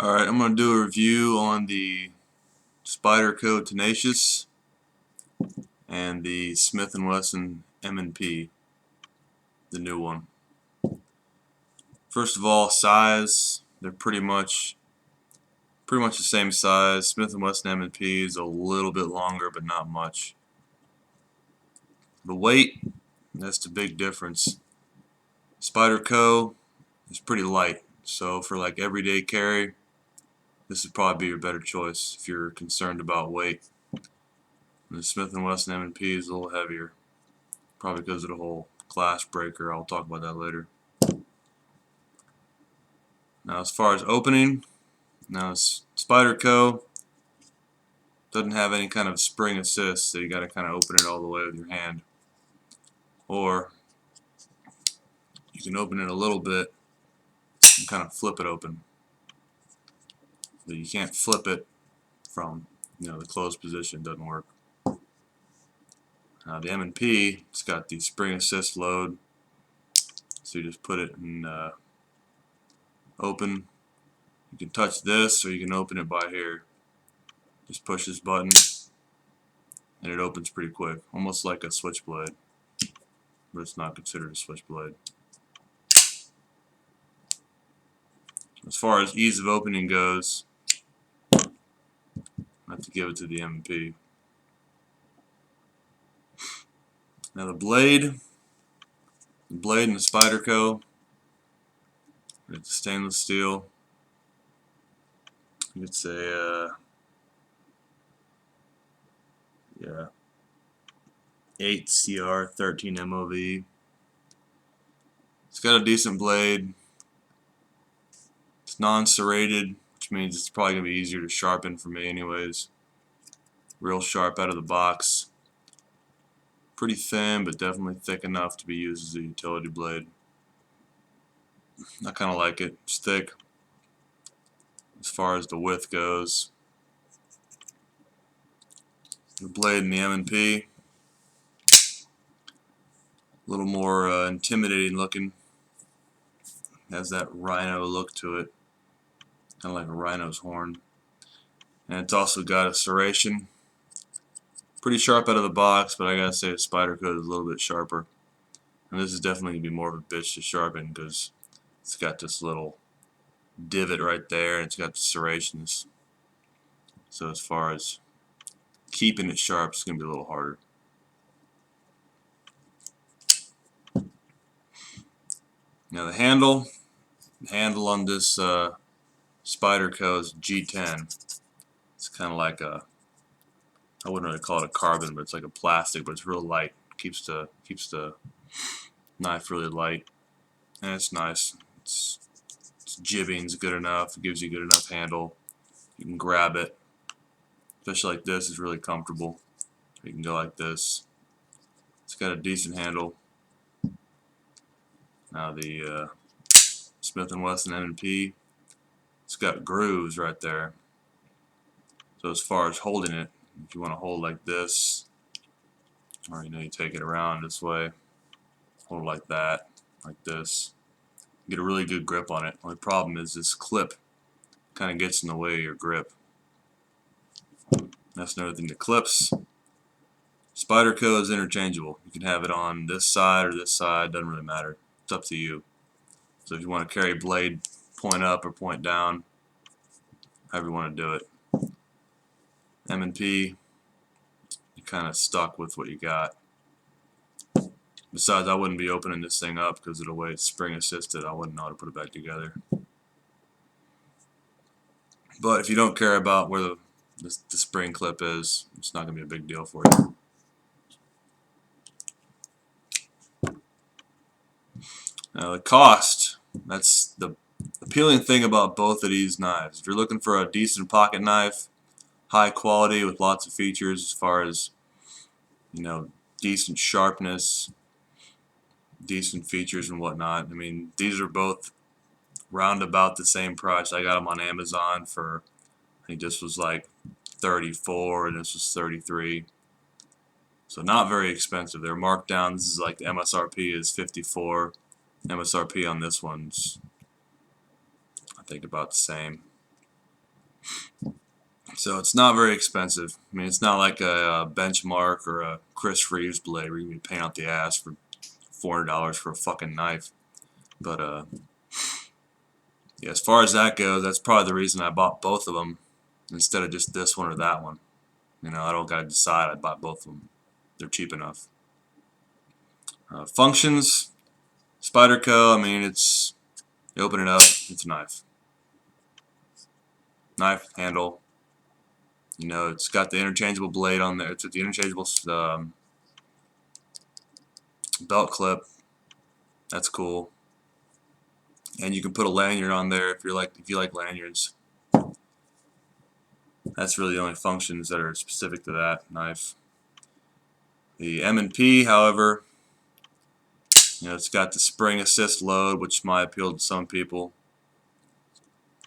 Alright, I'm going to do a review on the Spyderco Tenacious and the Smith & Wesson M&P, the new one. First of all, size, they're pretty much the same size. Smith & Wesson M&P is a little bit longer, but not much. The weight, that's the big difference. Spyderco is pretty light, so for like everyday carry, this would probably be your better choice if you're concerned about weight. And the Smith & Wesson M&P is a little heavier, probably because of the whole glass breaker. I'll talk about that later. Now as far as opening, Spyderco doesn't have any kind of spring assist, so you got to kind of open it all the way with your hand. Or you can open it a little bit and kind of flip it open. But you can't flip it from the closed position, doesn't work. Now the M&P, it's got the spring assist load, so you just put it in open. You can touch this or you can open it by here. Just push this button and it opens pretty quick, almost like a switchblade, but it's not considered a switchblade. As far as ease of opening goes, I have to give it to the M&P. Now the blade in the Spyderco, it's stainless steel. It's a 8CR 13 MOV. It's got a decent blade. It's non-serrated, which means it's probably going to be easier to sharpen for me anyways. Real sharp out of the box. Pretty thin, but definitely thick enough to be used as a utility blade. I kind of like it. It's thick. As far as the width goes, the blade in the M&P, a little more intimidating looking. Has that rhino look to it, kind of like a rhino's horn. And it's also got a serration. Pretty sharp out of the box, but I gotta say the Spyderco is a little bit sharper. And this is definitely going to be more of a bitch to sharpen because it's got this little divot right there and it's got the serrations. So as far as keeping it sharp, it's going to be a little harder. Now the handle on this Spyderco is G10. It's kind of like a, I wouldn't really call it a carbon, but it's like a plastic, but it's real light. Keeps the knife really light, and it's nice. It's jibbing's good enough. It gives you good enough handle. You can grab it, especially like this. Is really comfortable. You can go like this. It's got a decent handle. Now the Smith & Wesson M&P, it's got grooves right there. So as far as holding it, if you want to hold like this, or you take it around this way, hold it like that, like this, get a really good grip on it. Only problem is this clip kind of gets in the way of your grip. That's another thing. The clips, Spyderco is interchangeable. You can have it on this side or this side, doesn't really matter. It's up to you. So if you want to carry blade point up or point down, however you want to do it. M&P, you're kind of stuck with what you got. Besides, I wouldn't be opening this thing up because of the way it's spring assisted. I wouldn't know how to put it back together. But if you don't care about where the spring clip is, it's not going to be a big deal for you. Now the cost, that's the appealing thing about both of these knives. If you're looking for a decent pocket knife, high quality with lots of features as far as decent sharpness, decent features and whatnot, I mean, these are both round about the same price. I got them on Amazon for, I think this was like 34 and this was 33. So not very expensive. They're marked down. This is like the MSRP is 54. MSRP on this one's I think about the same. So it's not very expensive. I mean, it's not like a Benchmark or a Chris Reeves blade where you can be paying out the ass for $400 for a fucking knife. But yeah, as far as that goes, that's probably the reason I bought both of them instead of just this one or that one. You know, I don't gotta decide. I bought both of them. They're cheap enough. Functions, Spyderco. I mean, you open it up, it's a knife. Knife handle. You know, it's got the interchangeable blade on there. It's with the interchangeable belt clip. That's cool. And you can put a lanyard on there if you like lanyards. That's really the only functions that are specific to that knife. The M&P, however, you know, it's got the spring assist load, which might appeal to some people,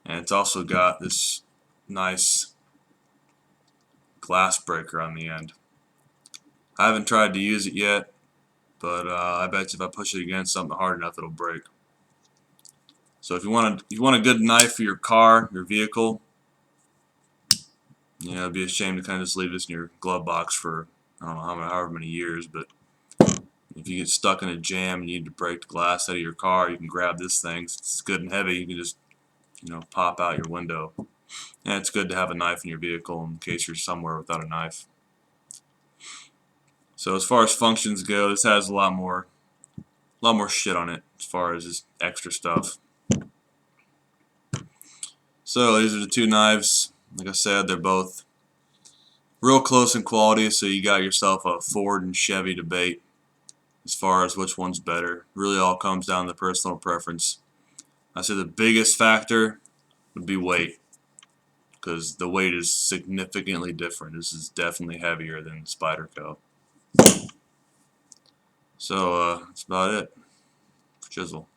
and it's also got this nice glass breaker on the end. I haven't tried to use it yet, but I bet you if I push it against something hard enough, it'll break. So if you want a good knife for your car, your vehicle, you know, it'd be a shame to kind of just leave this in your glove box for I don't know however many years. But if you get stuck in a jam and you need to break the glass out of your car, you can grab this thing. It's good and heavy. You can just pop out your window. And it's good to have a knife in your vehicle in case you're somewhere without a knife. So as far as functions go, this has a lot more shit on it as far as just extra stuff. So these are the two knives. Like I said, they're both real close in quality, so you got yourself a Ford and Chevy debate as far as which one's better. Really all comes down to personal preference. I say the biggest factor would be weight, because the weight is significantly different. This is definitely heavier than the Spyderco. So that's about it for Chisel.